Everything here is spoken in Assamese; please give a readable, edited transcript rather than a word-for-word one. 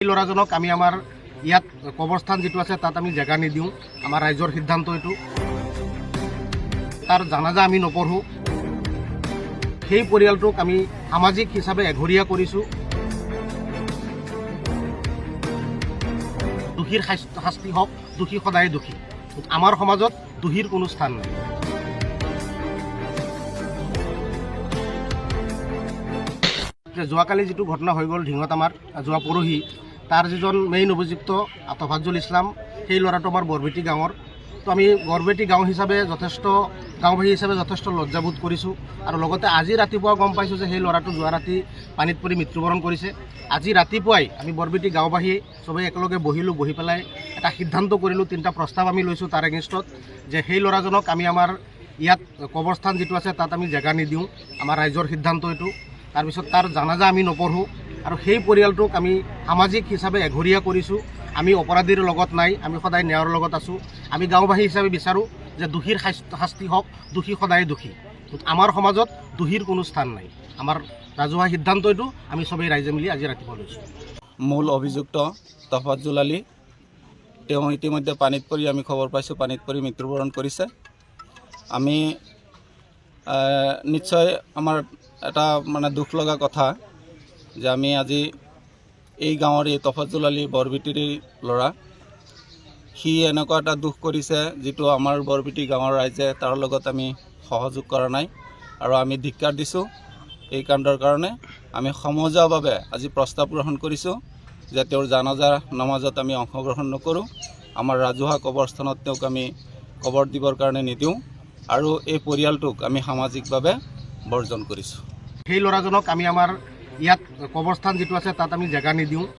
এই ল'ৰাজনক আমি আমাৰ ইয়াত কবৰস্থান যেটো আছে তাত আমি জায়গা নিদিওঁ। আমাৰ ৰাইজৰ সিদ্ধান্ত এইটো। তাৰ জানাজা আমি নপঢ়ো। সেই পৰিয়ালটোক আমি সামাজিক হিচাপে এঘৰীয়া কৰিছোঁ। দোষীৰ শাস্তি হওক, দোষী সদায় দোষী। আমাৰ সমাজত দোষীৰ কোনো স্থান নাই। যোৱাকালি যিটো ঘটনা হৈ গ'ল ঢিঙত আমাৰ যোৱা পৰহি, তাৰ যিজন মেইন অভিযুক্ত তফাজ্জল ইছলাম, সেই ল'ৰাটো আমাৰ বৰবেটি গাঁৱৰ। তো আমি বৰবেটি গাঁও হিচাপে গাঁওবাসী হিচাপে যথেষ্ট লজ্জাবোধ কৰিছোঁ। আৰু লগতে আজি ৰাতিপুৱা গম পাইছোঁ যে সেই ল'ৰাটো যোৱা ৰাতি পানীত পৰি মৃত্যুবৰণ কৰিছে। আজি ৰাতিপুৱাই আমি বৰবেটি গাঁওবাসী চবেই একেলগে বহি পেলাই এটা সিদ্ধান্ত কৰিলোঁ, 3টা প্ৰস্তাৱ আমি লৈছোঁ তাৰ এগেইনষ্টত, যে সেই ল'ৰাজনক আমি আমাৰ ইয়াত কবৰস্থান যেটো আছে তাত আমি জায়গা নিদিওঁ। আমাৰ ৰাইজৰ সিদ্ধান্ত এইটো। তাৰপিছত তাৰ জানাজা আমি নপঢ়োঁ। আৰু সেই পৰিয়ালটোক আমি সামাজিক হিচাপে এঘৰীয়া কৰিছোঁ। আমি অপৰাধীৰ লগত নাই, আমি সদায় ন্যায়ৰ লগত আছোঁ। আমি গাঁওবাসী হিচাপে বিচাৰোঁ যে দোষীৰ শাস্তি হওক, দোষী সদায় দোষী। আমাৰ সমাজত দোষীৰ কোনো স্থান নাই। আমাৰ ৰাজহুৱা সিদ্ধান্ত এইটো আমি চবেই ৰাইজে মিলি আজি ৰাতিপুৱা লৈছোঁ। মূল অভিযুক্ত তফাজ্জল আলী, তেওঁ ইতিমধ্যে পানীত পৰি আমি খবৰ পাইছোঁ পানীত পৰি মৃত্যুবৰণ কৰিছে। আমি নিশ্চয় আমাৰ এটা দুখ লগা কথা যে আমি আজি এই গাঁৱৰ এই তফাজ্জল আলী বৰবেটিৰ ল'ৰা, সি এনেকুৱা এটা দুখ কৰিছে যিটো আমাৰ বৰবেটি গাঁৱৰ ৰাইজে তাৰ লগত আমি সহযোগ কৰা নাই। আৰু আমি ধিক্কাৰ দিছোঁ এই কাণ্ডৰ কাৰণে। আমি সমজুৱাভাৱে আজি প্ৰস্তাৱ গ্ৰহণ কৰিছোঁ যে তেওঁৰ জানাজা নামাজত আমি অংশগ্ৰহণ নকৰোঁ। আমাৰ ৰাজহুৱা কবৰস্থানত তেওঁক আমি কবৰ দিবৰ কাৰণে নিদিওঁ। আৰু এই পৰিয়ালটোক আমি সামাজিকভাৱে বৰ্জন কৰিছোঁ। সেই ল'ৰাজনক আমি আমাৰ ইয়াত কবৰস্থান যেটো আছে তাত আমি জায়গা নিদিওঁ।